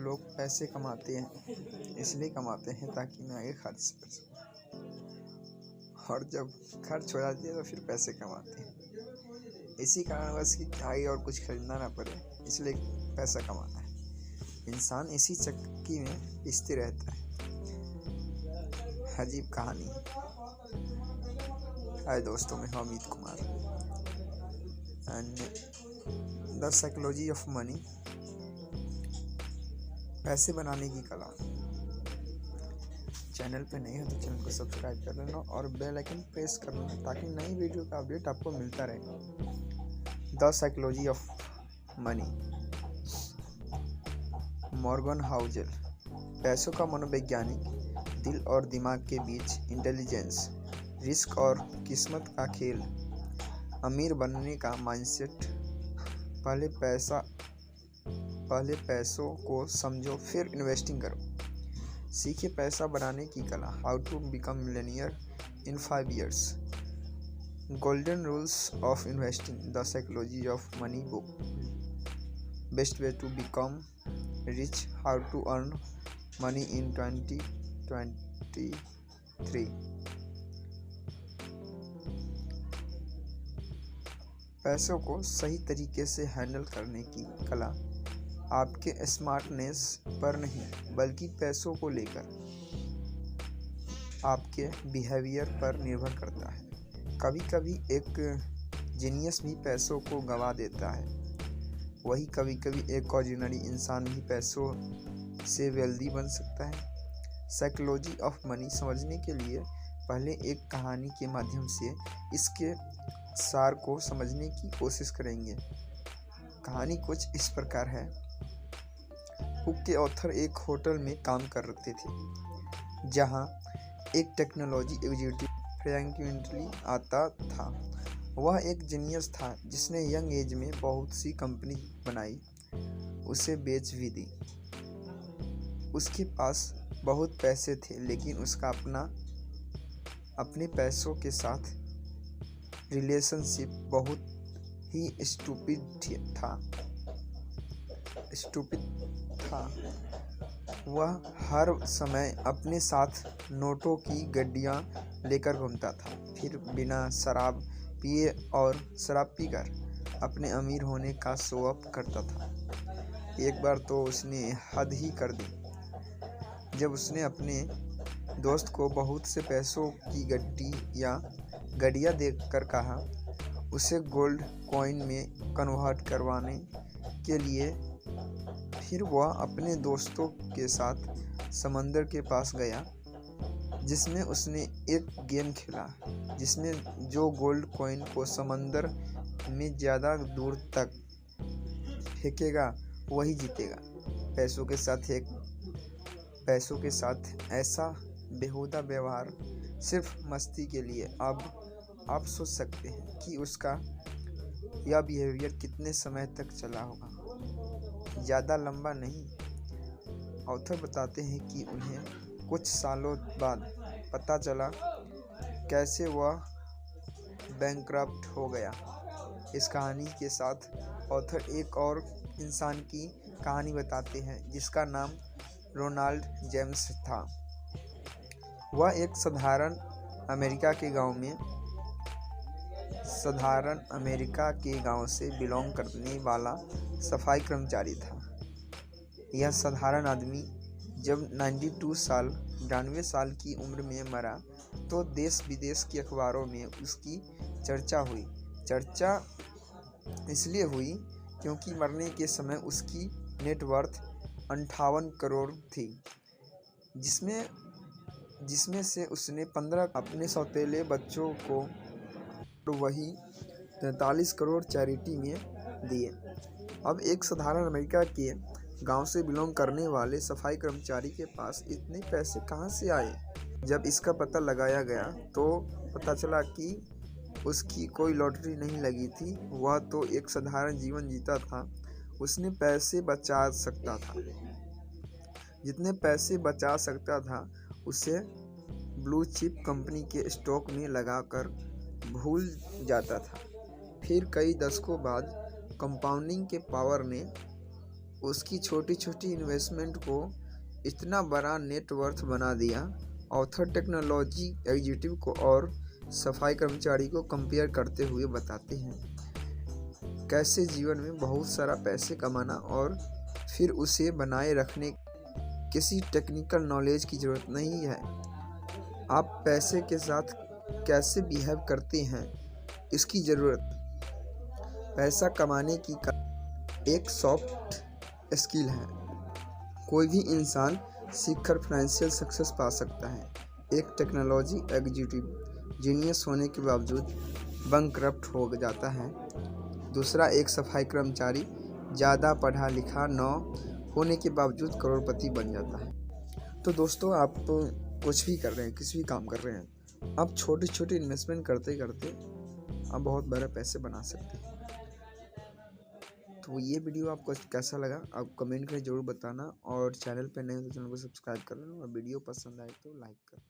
लोग पैसे कमाते हैं, इसलिए कमाते हैं ताकि मैं आगे खर्च कर सकूं, और जब खर्च हो जाती है तो फिर पैसे कमाते हैं। इसी कारणवश कि आगे और कुछ खरीदना ना पड़े, इसलिए पैसा कमाना है। इंसान इसी चक्की में पिसते रहता है। अजीब कहानी है। हाय दोस्तों, मैं हूं Amit Kumar and the psychology of money, पैसे बनाने की कला। चैनल पे नहीं हो तो चैनल को सब्सक्राइब कर लेना और बेल आइकन प्रेस कर लेना ताकि नई वीडियो का अपडेट आपको मिलता रहे। The psychology of money, Morgan Housel. पैसों का मनोवैज्ञानिक, दिल और दिमाग के बीच इंटेलिजेंस, रिस्क और किस्मत का खेल, अमीर बनने का माइंडसेट। पहले पैसों को समझो, फिर इन्वेस्टिंग करो। सीखिए पैसा बनाने की कला। How to become millionaire in 5 years। Golden rules of investing, the psychology of money book. Best way to become rich, how to earn money in 2023। पैसों को सही तरीके से हैंडल करने की कला आपके स्मार्टनेस पर नहीं बल्कि पैसों को लेकर आपके बिहेवियर पर निर्भर करता है। कभी कभी एक जीनियस भी पैसों को गंवा देता है, वही कभी कभी एक ऑर्डिनरी इंसान भी पैसों से वेल्दी बन सकता है। साइकोलॉजी ऑफ मनी समझने के लिए पहले एक कहानी के माध्यम से इसके सार को समझने की कोशिश करेंगे। कहानी कुछ इस प्रकार है। बुक के ऑथर एक होटल में काम करते थे जहां एक टेक्नोलॉजी एग्जीक्यूटिव फ्रीक्वेंटली आता था। वह एक जीनियस था जिसने यंग एज में बहुत सी कंपनी बनाई, उसे बेच भी दी। उसके पास बहुत पैसे थे, लेकिन उसका अपने पैसों के साथ रिलेशनशिप बहुत ही स्टूपिड था। वह हर समय अपने साथ नोटों की गड्डियां लेकर घूमता था, फिर बिना शराब पिए और शराब पीकर अपने अमीर होने का शो ऑफ करता था। एक बार तो उसने हद ही कर दी जब उसने अपने दोस्त को बहुत से पैसों की गड्डियां देखकर कहा उसे गोल्ड कॉइन में कन्वर्ट करवाने के लिए। फिर वह अपने दोस्तों के साथ समंदर के पास गया, जिसमें उसने एक गेम खेला जिसमें जो गोल्ड कॉइन को समंदर में ज़्यादा दूर तक फेंकेगा वही जीतेगा। पैसों के साथ ऐसा बेहुदा व्यवहार सिर्फ मस्ती के लिए। अब आप सोच सकते हैं कि उसका यह बिहेवियर कितने समय तक चला होगा। ज़्यादा लंबा नहीं। ऑथर बताते हैं कि उन्हें कुछ सालों बाद पता चला कैसे वह बैंकक्रप्ट हो गया। इस कहानी के साथ ऑथर एक और इंसान की कहानी बताते हैं जिसका नाम रोनाल्ड जेम्स था। वह एक साधारण अमेरिका के गांव से बिलोंग करने वाला सफाई कर्मचारी था। यह साधारण आदमी जब 92 साल की उम्र में मरा तो देश विदेश के अखबारों में उसकी चर्चा हुई। चर्चा इसलिए हुई क्योंकि मरने के समय उसकी नेटवर्थ 58 करोड़ थी, जिसमें से उसने 15 अपने सौतेले बच्चों को और वही 43 करोड़ चैरिटी में दिए। अब एक साधारण अमेरिका के गांव से बिलोंग करने वाले सफाई कर्मचारी के पास इतने पैसे कहां से आए? जब इसका पता लगाया गया तो पता चला कि उसकी कोई लॉटरी नहीं लगी थी। वह तो एक साधारण जीवन जीता था। उसने पैसे बचा सकता था, जितने पैसे बचा सकता था उसे ब्लू चिप कंपनी के स्टॉक में लगाकर भूल जाता था। फिर कई दशकों बाद कंपाउंडिंग के पावर ने उसकी छोटी छोटी इन्वेस्टमेंट को इतना बड़ा नेटवर्थ बना दिया। ऑथर टेक्नोलॉजी एग्जीक्यूटिव को और सफाई कर्मचारी को कंपेयर करते हुए बताते हैं कैसे जीवन में बहुत सारा पैसे कमाना और फिर उसे बनाए रखने किसी टेक्निकल नॉलेज की ज़रूरत नहीं है। आप पैसे के साथ कैसे बिहेव करते हैं इसकी ज़रूरत। पैसा कमाने की एक सॉफ्ट स्किल है। कोई भी इंसान सीखकर फाइनेंशियल सक्सेस पा सकता है। एक टेक्नोलॉजी एग्जीक्यूटिव जीनियस होने के बावजूद बैंकक्रप्ट हो जाता है। दूसरा, एक सफाई कर्मचारी ज़्यादा पढ़ा लिखा न होने के बावजूद करोड़पति बन जाता है। तो दोस्तों, आप कुछ भी कर रहे हैं, किसी भी काम कर रहे हैं, आप छोटी छोटी इन्वेस्टमेंट करते करते आप बहुत बड़ा पैसे बना सकते हैं। तो ये वीडियो आपको कैसा लगा आप कमेंट करके ज़रूर बताना, और चैनल पे नए हो तो चैनल को सब्सक्राइब कर लेना, और वीडियो पसंद आए तो लाइक कर।